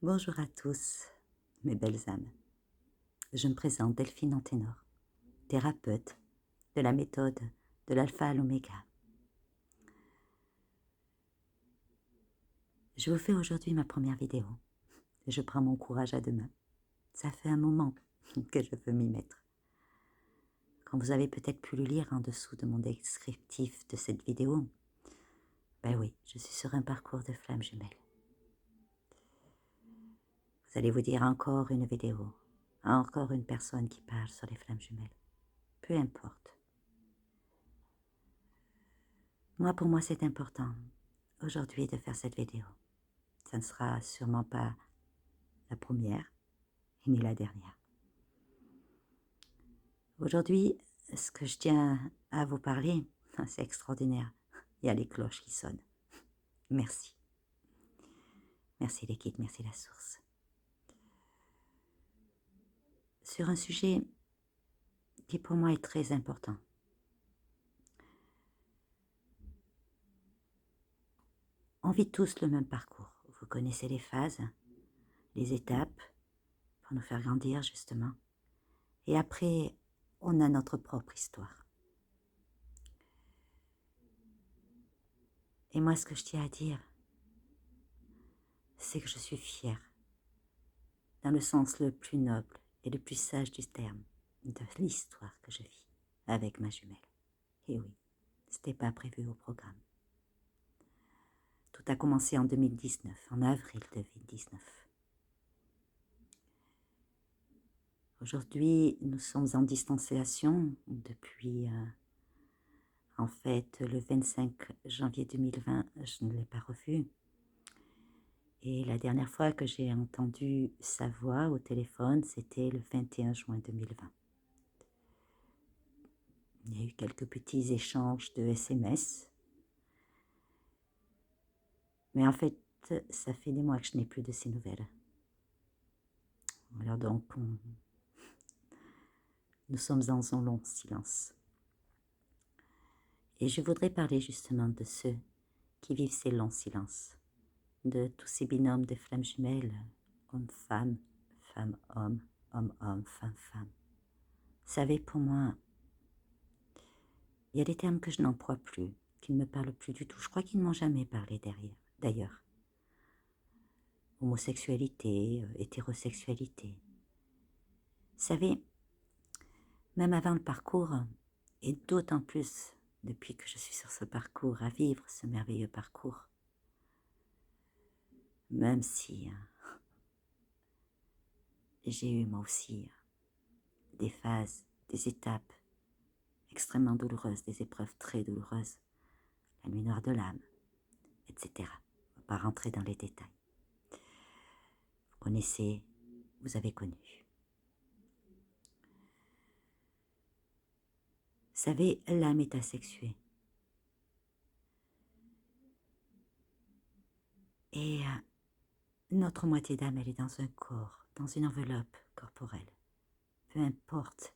Bonjour à tous, mes belles âmes. Je me présente Delphine Anténor, thérapeute de la méthode de l'alpha à l'oméga. Je vous fais aujourd'hui ma première vidéo. Je prends mon courage à deux mains. Ça fait un moment que je veux m'y mettre. Quand vous avez peut-être pu le lire en dessous de mon descriptif de cette vidéo, ben oui, je suis sur un parcours de flammes jumelles. Vous allez vous dire encore une vidéo, encore une personne qui parle sur les flammes jumelles. Peu importe. Pour moi, c'est important aujourd'hui de faire cette vidéo. Ça ne sera sûrement pas la première ni la dernière. Aujourd'hui, ce que je tiens à vous parler, c'est extraordinaire. Il y a les cloches qui sonnent. Merci. Merci les guides, merci la source. Sur un sujet qui pour moi est très important. On vit tous le même parcours. Vous connaissez les phases, les étapes, pour nous faire grandir justement. Et après, on a notre propre histoire. Et moi, ce que je tiens à dire, c'est que je suis fière, dans le sens le plus noble et le plus sage du terme, de l'histoire que je vis avec ma jumelle. Et oui, c'était pas prévu au programme. Tout a commencé en 2019, en avril 2019. Aujourd'hui, nous sommes en distanciation depuis, en fait, le 25 janvier 2020, je ne l'ai pas revu. Et la dernière fois que j'ai entendu sa voix au téléphone, c'était le 21 juin 2020. Il y a eu quelques petits échanges de SMS. Mais en fait, ça fait des mois que je n'ai plus de ces nouvelles. Alors donc, nous sommes dans un long silence. Et je voudrais parler justement de ceux qui vivent ces longs silences, de tous ces binômes de flammes jumelles, homme-femme, femme-homme, homme-homme, femme-femme. Vous savez, pour moi, il y a des termes que je n'emploie plus, qui ne me parlent plus du tout. Je crois qu'ils ne m'ont jamais parlé d'ailleurs. Homosexualité, hétérosexualité. Vous savez, même avant le parcours, et d'autant plus depuis que je suis sur ce parcours, à vivre ce merveilleux parcours, même si j'ai eu moi aussi des phases, des étapes extrêmement douloureuses, des épreuves très douloureuses, la nuit noire de l'âme, etc. On ne va pas rentrer dans les détails. Vous connaissez, vous avez connu. Vous savez, l'âme est asexuée. Et notre moitié d'âme, elle est dans un corps, dans une enveloppe corporelle. Peu importe,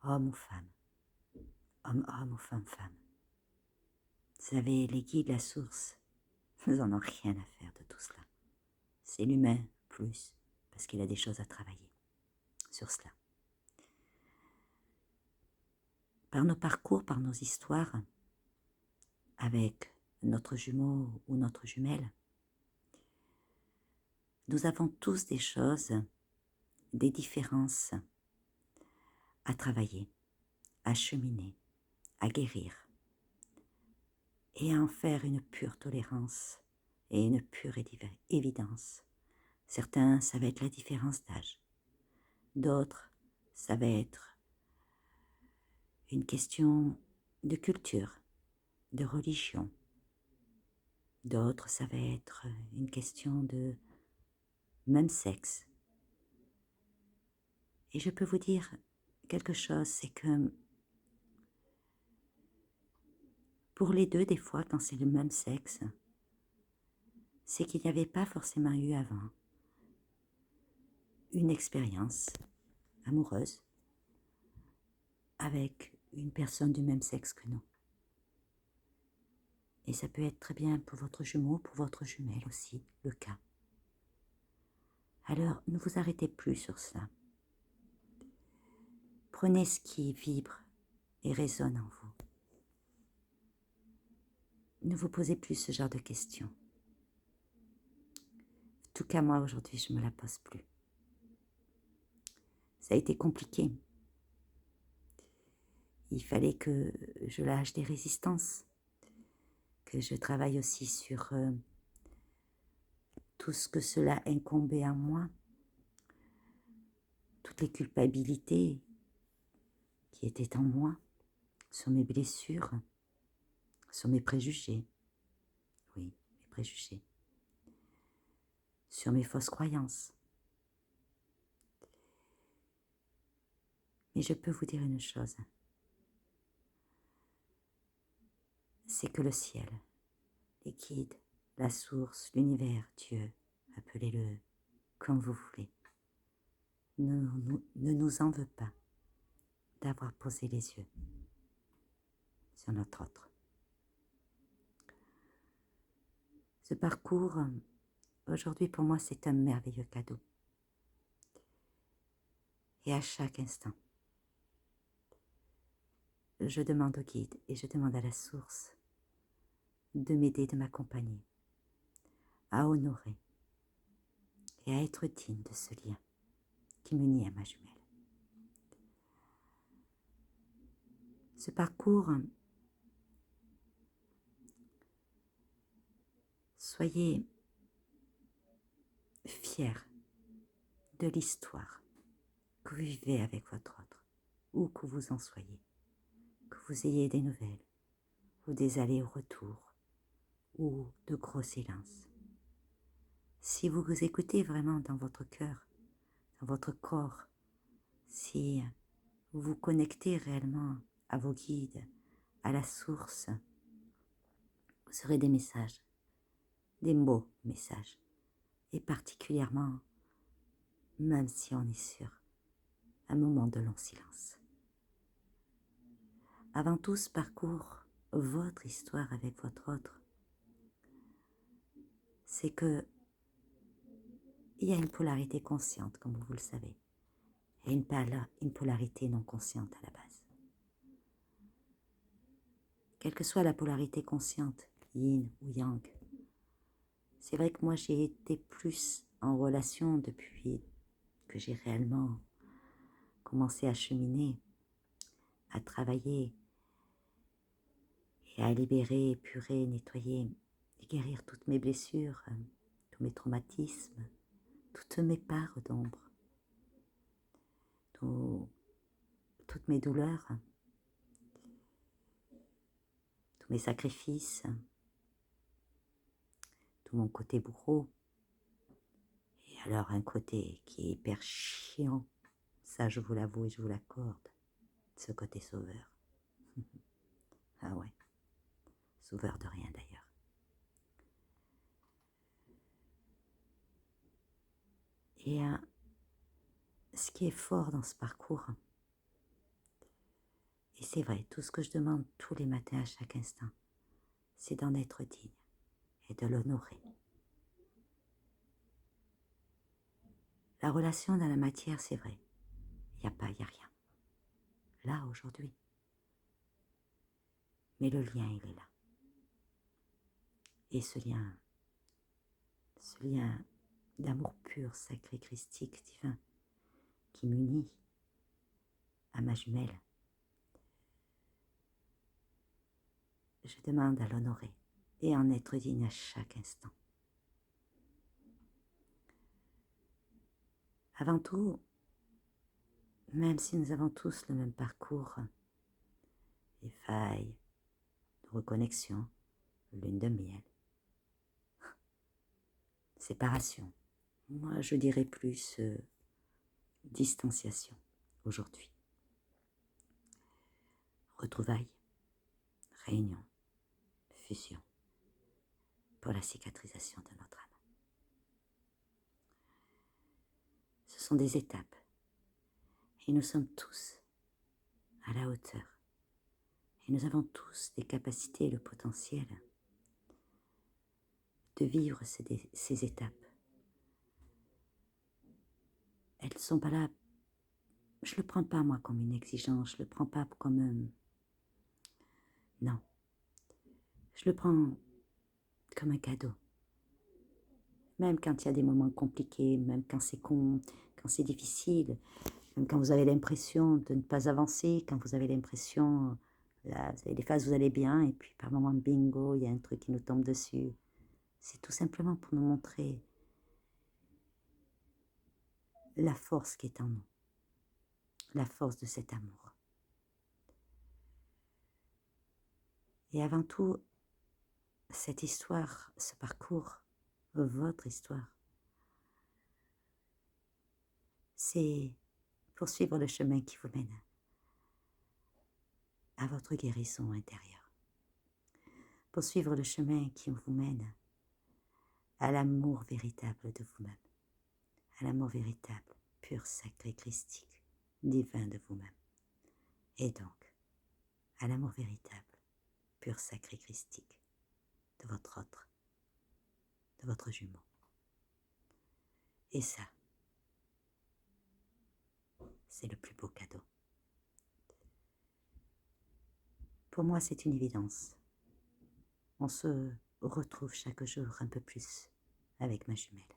homme ou femme, homme ou femme. Vous savez, les guides, la source, ils n'en ont rien à faire de tout cela. C'est l'humain plus, parce qu'il a des choses à travailler sur cela. Par nos parcours, par nos histoires, avec notre jumeau ou notre jumelle, nous avons tous des choses, des différences à travailler, à cheminer, à guérir, et à en faire une pure tolérance et une pure évidence. Certains, ça va être la différence d'âge. D'autres, ça va être une question de culture, de religion. D'autres, ça va être une question de même sexe. Et je peux vous dire quelque chose, c'est que pour les deux, des fois, quand c'est le même sexe, c'est qu'il n'y avait pas forcément eu avant une expérience amoureuse avec une personne du même sexe que nous. Et ça peut être très bien pour votre jumeau, pour votre jumelle aussi, le cas. Alors, ne vous arrêtez plus sur cela. Prenez ce qui vibre et résonne en vous. Ne vous posez plus ce genre de questions. En tout cas, moi, aujourd'hui, je ne me la pose plus. Ça a été compliqué. Il fallait que je lâche des résistances, que je travaille aussi sur tout ce que cela incombait à moi, toutes les culpabilités qui étaient en moi, sur mes blessures, sur mes préjugés, oui, mes préjugés, sur mes fausses croyances. Mais je peux vous dire une chose, c'est que le ciel, les guides, la source, l'univers, Dieu, appelez-le comme vous voulez, ne nous en veut pas d'avoir posé les yeux sur notre autre. Ce parcours, aujourd'hui pour moi, c'est un merveilleux cadeau. Et à chaque instant, je demande au guide et je demande à la source de m'aider, de m'accompagner, à honorer et à être digne de ce lien qui m'unit à ma jumelle. Ce parcours, soyez fiers de l'histoire que vous vivez avec votre autre, où que vous en soyez, que vous ayez des nouvelles, ou des allers-retours, ou de gros silences. Si vous vous écoutez vraiment dans votre cœur, dans votre corps, si vous vous connectez réellement à vos guides, à la source, vous aurez des messages, des beaux messages, et particulièrement, même si on est sur un moment de long silence. Avant tout, ce parcours, votre histoire avec votre autre, c'est que il y a une polarité consciente, comme vous le savez, et une polarité non consciente à la base. Quelle que soit la polarité consciente, yin ou yang, c'est vrai que moi j'ai été plus en relation depuis que j'ai réellement commencé à cheminer, à travailler et à libérer, épurer, nettoyer et guérir toutes mes blessures, tous mes traumatismes, toutes mes parts d'ombre, toutes mes douleurs, tous mes sacrifices, tout mon côté bourreau, et alors un côté qui est hyper chiant, ça je vous l'avoue et je vous l'accorde, ce côté sauveur. Ah ouais, sauveur de rien d'ailleurs. Et ce qui est fort dans ce parcours, et c'est vrai, tout ce que je demande tous les matins à chaque instant, c'est d'en être digne et de l'honorer. La relation dans la matière, c'est vrai, il n'y a rien. Là, aujourd'hui. Mais le lien, il est là. Et ce lien d'amour pur, sacré, christique, divin, qui m'unit à ma jumelle, je demande à l'honorer et en être digne à chaque instant. Avant tout, même si nous avons tous le même parcours, les failles, de reconnexion, lune de miel, séparation, moi je dirais plus distanciation aujourd'hui. Retrouvailles, réunion, fusion pour la cicatrisation de notre âme. Ce sont des étapes et nous sommes tous à la hauteur et nous avons tous des capacités et le potentiel de vivre ces étapes elles sont pas là. Je le prends pas moi comme une exigence, je le prends pas comme non, je le prends comme un cadeau. Même quand il y a des moments compliqués, même quand quand c'est difficile, même quand vous avez l'impression de ne pas avancer, quand vous avez l'impression, là, vous avez des phases où vous allez bien, et puis par moments, bingo, il y a un truc qui nous tombe dessus. C'est tout simplement pour nous montrer la force qui est en nous, la force de cet amour. Et avant tout, cette histoire, ce parcours, votre histoire, c'est poursuivre le chemin qui vous mène à votre guérison intérieure. Poursuivre le chemin qui vous mène à l'amour véritable de vous-même, à l'amour véritable, pur, sacré, christique, divin de vous-même. Et donc, à l'amour véritable, pur, sacré, christique, de votre autre, de votre jumeau. Et ça, c'est le plus beau cadeau. Pour moi, c'est une évidence. On se retrouve chaque jour un peu plus avec ma jumelle.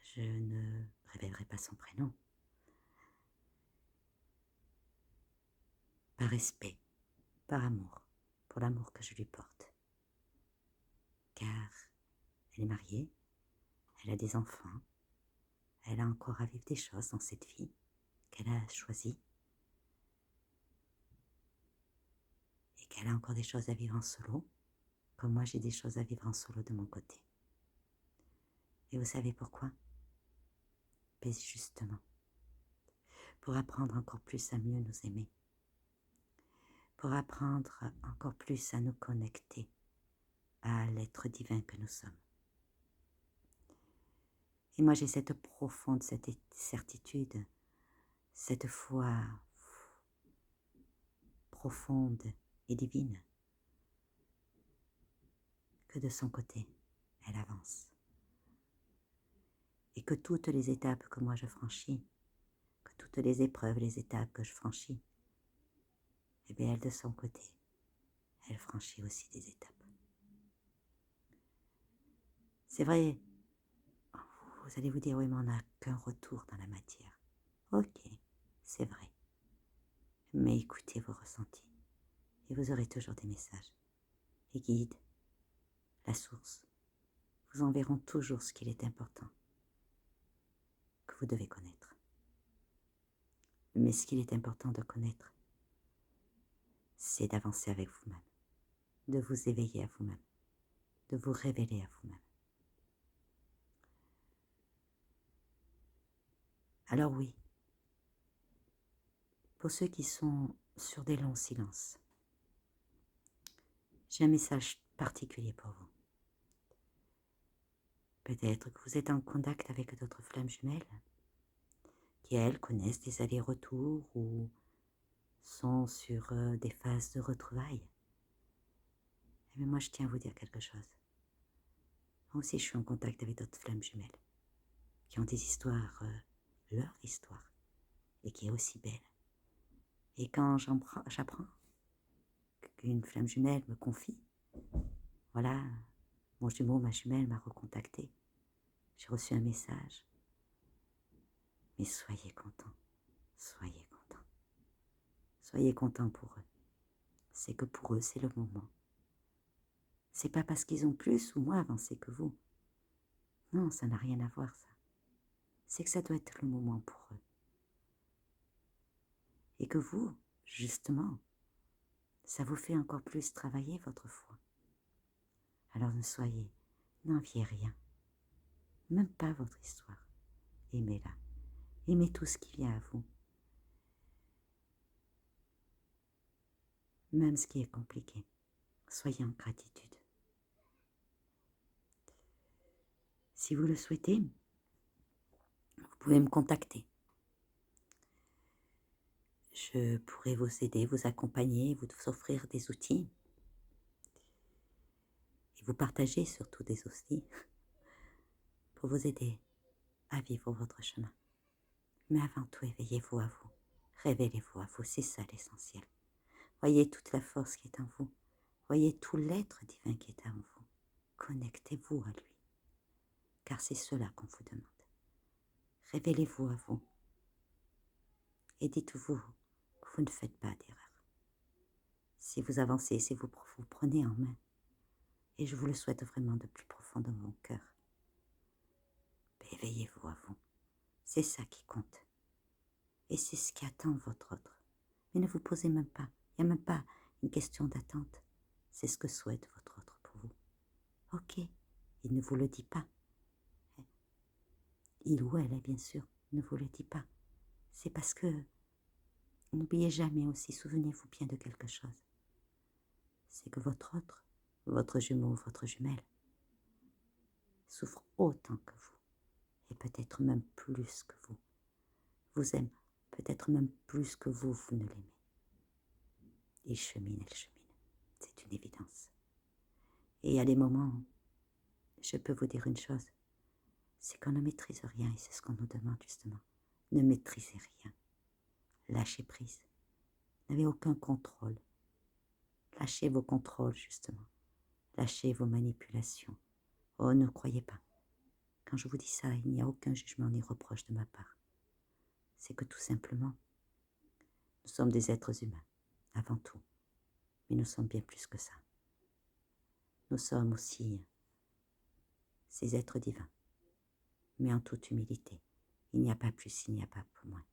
Je ne révélerai pas son prénom. Par respect, par amour, pour l'amour que je lui porte. Car elle est mariée, elle a des enfants, elle a encore à vivre des choses dans cette vie qu'elle a choisie et qu'elle a encore des choses à vivre en solo, comme moi j'ai des choses à vivre en solo de mon côté. Et vous savez pourquoi? Ben justement, pour apprendre encore plus à mieux nous aimer, pour apprendre encore plus à nous connecter à l'être divin que nous sommes. Et moi j'ai cette profonde, cette certitude, cette foi profonde et divine, que de son côté, elle avance. Et que toutes les étapes que moi je franchis, que toutes les épreuves, les étapes que je franchis, eh bien elle de son côté, elle franchit aussi des étapes. C'est vrai, vous allez vous dire, oui, mais on n'a qu'un retour dans la matière. Ok, c'est vrai. Mais écoutez vos ressentis, et vous aurez toujours des messages. Les guides, la source, vous enverront toujours ce qu'il est important que vous devez connaître. Mais ce qu'il est important de connaître, c'est d'avancer avec vous-même, de vous éveiller à vous-même, de vous révéler à vous-même. Alors oui, pour ceux qui sont sur des longs silences, j'ai un message particulier pour vous. Peut-être que vous êtes en contact avec d'autres flammes jumelles qui, elles, connaissent des allers-retours ou sont sur des phases de retrouvailles. Mais moi, je tiens à vous dire quelque chose. Moi aussi, je suis en contact avec d'autres flammes jumelles qui ont des histoires, leur histoire, et qui est aussi belle. Et quand j'apprends qu'une flamme jumelle me confie, voilà, mon jumeau, ma jumelle m'a recontacté, j'ai reçu un message. Mais soyez contents, soyez contents. Soyez contents pour eux. C'est que pour eux, c'est le moment. C'est pas parce qu'ils ont plus ou moins avancé que vous. Non, ça n'a rien à voir, ça. C'est que ça doit être le moment pour eux. Et que vous, justement, ça vous fait encore plus travailler votre foi. Alors n'enviez rien. Même pas votre histoire. Aimez-la. Aimez tout ce qui vient à vous. Même ce qui est compliqué. Soyez en gratitude. Si vous le souhaitez, vous pouvez me contacter. Je pourrais vous aider, vous accompagner, vous offrir des outils. Et vous partager surtout des outils pour vous aider à vivre votre chemin. Mais avant tout, éveillez-vous à vous. Révélez-vous à vous, c'est ça l'essentiel. Voyez toute la force qui est en vous. Voyez tout l'être divin qui est en vous. Connectez-vous à lui, car c'est cela qu'on vous demande. Révélez-vous à vous et dites-vous que vous ne faites pas d'erreur. Si vous avancez, si vous prenez en main, et je vous le souhaite vraiment de plus profond dans mon cœur, éveillez-vous à vous. C'est ça qui compte. Et c'est ce qui attend votre autre. Mais ne vous posez même pas. Il n'y a même pas une question d'attente. C'est ce que souhaite votre autre pour vous. Ok, il ne vous le dit pas. Il ou elle, bien sûr, ne vous le dit pas. C'est parce que, n'oubliez jamais aussi, souvenez-vous bien de quelque chose. C'est que votre autre, votre jumeau, votre jumelle, souffre autant que vous, et peut-être même plus que vous. Vous aime peut-être même plus que vous ne l'aimez. Il chemine, elle chemine. C'est une évidence. Et il y a des moments où je peux vous dire une chose, c'est qu'on ne maîtrise rien, et c'est ce qu'on nous demande justement. Ne maîtrisez rien. Lâchez prise. N'avez aucun contrôle. Lâchez vos contrôles, justement. Lâchez vos manipulations. Oh, ne croyez pas. Quand je vous dis ça, il n'y a aucun jugement ni reproche de ma part. C'est que tout simplement, nous sommes des êtres humains, avant tout. Mais nous sommes bien plus que ça. Nous sommes aussi ces êtres divins. Mais en toute humilité, il n'y a pas plus, il n'y a pas moins.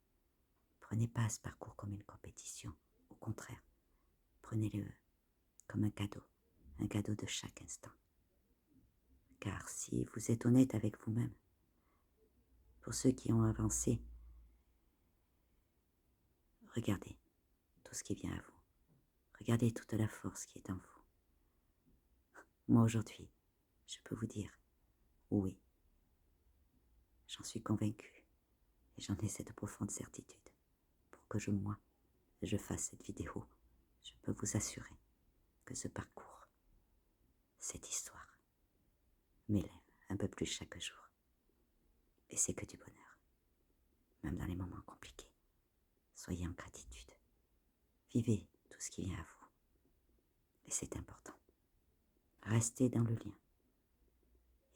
Prenez pas ce parcours comme une compétition. Au contraire, prenez-le comme un cadeau de chaque instant. Car si vous êtes honnête avec vous-même, pour ceux qui ont avancé, regardez tout ce qui vient à vous. Regardez toute la force qui est en vous. Moi aujourd'hui, je peux vous dire, oui, j'en suis convaincue et j'en ai cette profonde certitude. Pour que je fasse cette vidéo, je peux vous assurer que ce parcours, cette histoire, m'élève un peu plus chaque jour. Et c'est que du bonheur, même dans les moments compliqués. Soyez en gratitude. Vivez tout ce qui vient à vous. Et c'est important. Restez dans le lien.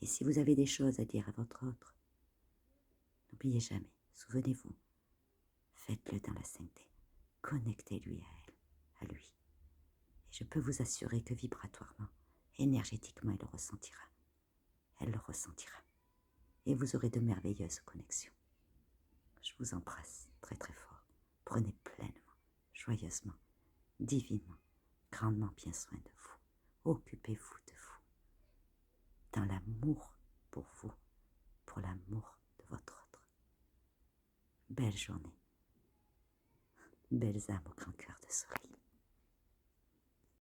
Et si vous avez des choses à dire à votre autre, n'oubliez jamais, souvenez-vous, faites-le dans la sainteté. Connectez-lui à elle, à lui. Et je peux vous assurer que vibratoirement, énergétiquement, elle le ressentira. Elle le ressentira. Et vous aurez de merveilleuses connexions. Je vous embrasse très très fort. Prenez pleinement, joyeusement, divinement, grandement bien soin de vous. Occupez-vous de vous. Dans l'amour pour vous, pour l'amour de votre autre. Belle journée. Belles âmes au grand cœur de soleil.